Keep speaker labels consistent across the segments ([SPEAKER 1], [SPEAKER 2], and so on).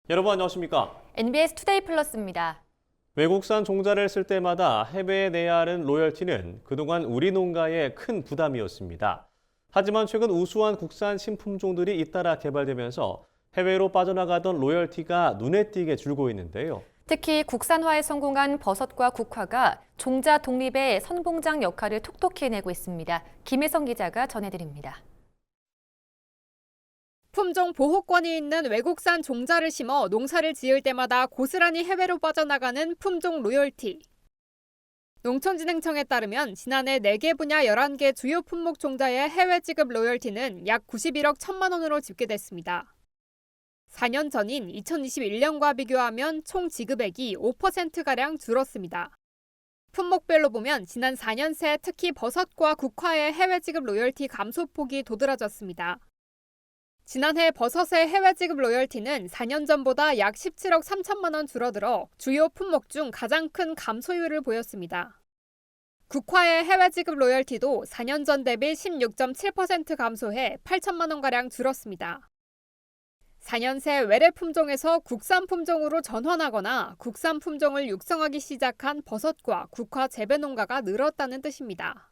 [SPEAKER 1] 여러분 안녕하십니까?
[SPEAKER 2] NBS 투데이 플러스입니다.
[SPEAKER 1] 외국산 종자를 쓸 때마다 해외에 내야 하는 로열티는 그동안 우리 농가에 큰 부담이었습니다. 하지만 최근 우수한 국산 신품종들이 잇따라 개발되면서 해외로 빠져나가던 로열티가 눈에 띄게 줄고 있는데요.
[SPEAKER 2] 특히 국산화에 성공한 버섯과 국화가 종자 독립의 선봉장 역할을 톡톡히 해내고 있습니다. 김혜성 기자가 전해드립니다.
[SPEAKER 3] 품종 보호권이 있는 외국산 종자를 심어 농사를 지을 때마다 고스란히 해외로 빠져나가는 품종 로열티. 농촌진흥청에 따르면 지난해 4개 분야 11개 주요 품목 종자의 해외 지급 로열티는 약 91억 1천만 원으로 집계됐습니다. 4년 전인 2021년과 비교하면 총 지급액이 5%가량 줄었습니다. 품목별로 보면 지난 4년 새 특히 버섯과 국화의 해외 지급 로열티 감소폭이 도드라졌습니다. 지난해 버섯의 해외 지급 로열티는 4년 전보다 약 17억 3천만 원 줄어들어 주요 품목 중 가장 큰 감소율을 보였습니다. 국화의 해외 지급 로열티도 4년 전 대비 16.7% 감소해 8천만 원가량 줄었습니다. 4년 새 외래 품종에서 국산 품종으로 전환하거나 국산 품종을 육성하기 시작한 버섯과 국화 재배 농가가 늘었다는 뜻입니다.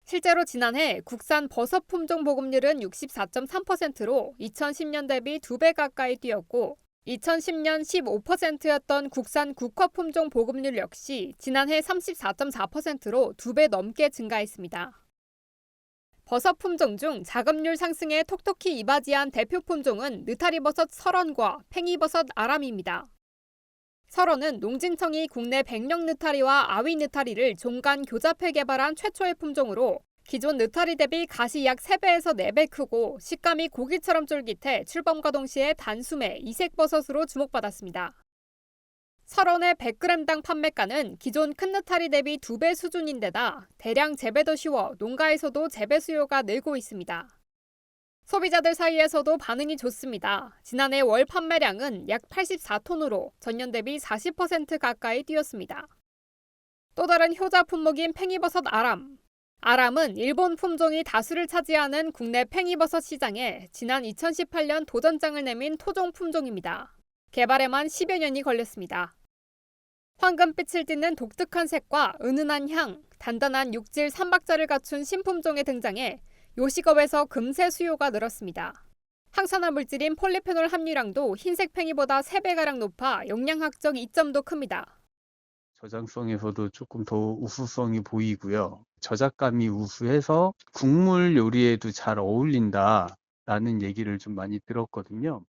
[SPEAKER 3] 실제로 지난해 국산 버섯 품종 보급률은 64.3%로 2010년 대비 2배 가까이 뛰었고 2010년 15%였던 국산 국화 품종 보급률 역시 지난해 34.4%로 2배 넘게 증가했습니다. 버섯 품종 중 자급률 상승에 톡톡히 이바지한 대표 품종은 느타리버섯 설원과 팽이버섯 아람입니다. 설원은 농진청이 국내 백령 느타리와 아위 느타리를 종간 교잡해 개발한 최초의 품종으로 기존 느타리 대비 가시 약 3배에서 4배 크고 식감이 고기처럼 쫄깃해 출범과 동시에 단숨에 이색버섯으로 주목받았습니다. 설원의 100g당 판매가는 기존 큰 느타리 대비 2배 수준인데다 대량 재배도 쉬워 농가에서도 재배 수요가 늘고 있습니다. 소비자들 사이에서도 반응이 좋습니다. 지난해 월 판매량은 약 84톤으로 전년 대비 40% 가까이 뛰었습니다. 또 다른 효자 품목인 팽이버섯 아람. 아람은 일본 품종이 다수를 차지하는 국내 팽이버섯 시장에 지난 2018년 도전장을 내민 토종 품종입니다. 개발에만 10여 년이 걸렸습니다. 황금빛을 띠는 독특한 색과 은은한 향, 단단한 육질 3박자를 갖춘 신품종에 등장해 요식업에서 금세 수요가 늘었습니다. 항산화 물질인 폴리페놀 함유량도 흰색 팽이보다 3배가량 높아 영양학적 이점도 큽니다.
[SPEAKER 4] 저장성에서도 조금 더 우수성이 보이고요. 저작감이 우수해서 국물 요리에도 잘 어울린다라는 얘기를 좀 많이 들었거든요.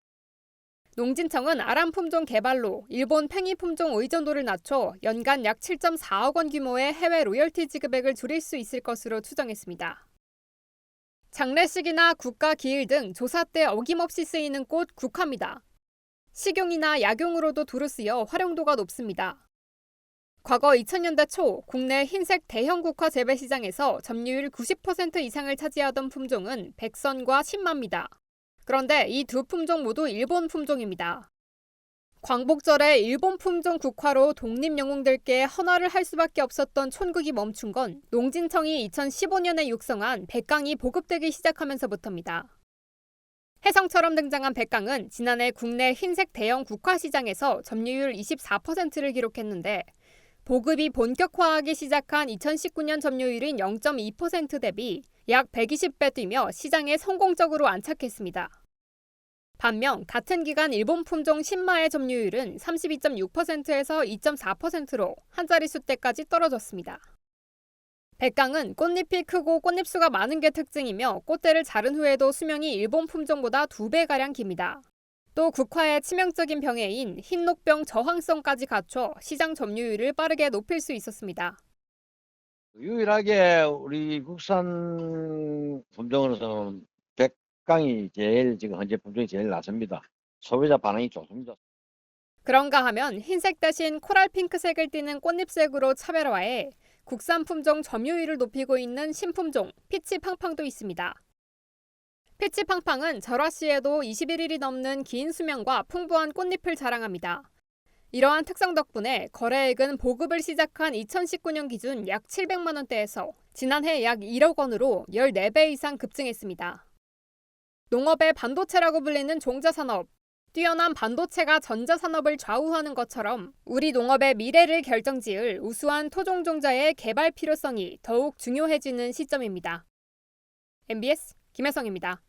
[SPEAKER 3] 농진청은 아람 품종 개발로 일본 팽이 품종 의존도를 낮춰 연간 약 7.4억 원 규모의 해외 로열티 지급액을 줄일 수 있을 것으로 추정했습니다. 장례식이나 국가 기일 등 조사 때 어김없이 쓰이는 꽃 국화입니다. 식용이나 약용으로도 두루 쓰여 활용도가 높습니다. 과거 2000년대 초 국내 흰색 대형 국화 재배 시장에서 점유율 90% 이상을 차지하던 품종은 백선과 신마입니다. 그런데 이 두 품종 모두 일본 품종입니다. 광복절에 일본 품종 국화로 독립영웅들께 헌화를 할 수밖에 없었던 촌극이 멈춘 건 농진청이 2015년에 육성한 백강이 보급되기 시작하면서부터입니다. 혜성처럼 등장한 백강은 지난해 국내 흰색 대형 국화 시장에서 점유율 24%를 기록했는데 보급이 본격화하기 시작한 2019년 점유율인 0.2% 대비 약 120배 뛰며 시장에 성공적으로 안착했습니다. 반면 같은 기간 일본 품종 신마의 점유율은 32.6%에서 2.4%로 한 자릿수대까지 떨어졌습니다. 백강은 꽃잎이 크고 꽃잎수가 많은 게 특징이며 꽃대를 자른 후에도 수명이 일본 품종보다 2배가량 깁니다. 또 국화의 치명적인 병해인 흰녹병 저항성까지 갖춰 시장 점유율을 빠르게 높일 수 있었습니다.
[SPEAKER 5] 유일하게 우리 국산 품종으로서는 백강이 제일 지금 현재 품종이 제일 낫습니다. 소비자 반응이 좋습니다.
[SPEAKER 3] 그런가 하면 흰색 대신 코랄 핑크색을 띠는 꽃잎색으로 차별화해 국산 품종 점유율을 높이고 있는 신품종 피치팡팡도 있습니다. 피치팡팡은 절화 시에도 21일이 넘는 긴 수명과 풍부한 꽃잎을 자랑합니다. 이러한 특성 덕분에 거래액은 보급을 시작한 2019년 기준 약 700만 원대에서 지난해 약 1억 원으로 14배 이상 급증했습니다. 농업의 반도체라고 불리는 종자산업. 뛰어난 반도체가 전자산업을 좌우하는 것처럼 우리 농업의 미래를 결정지을 우수한 토종 종자의 개발 필요성이 더욱 중요해지는 시점입니다. MBS 김혜성입니다.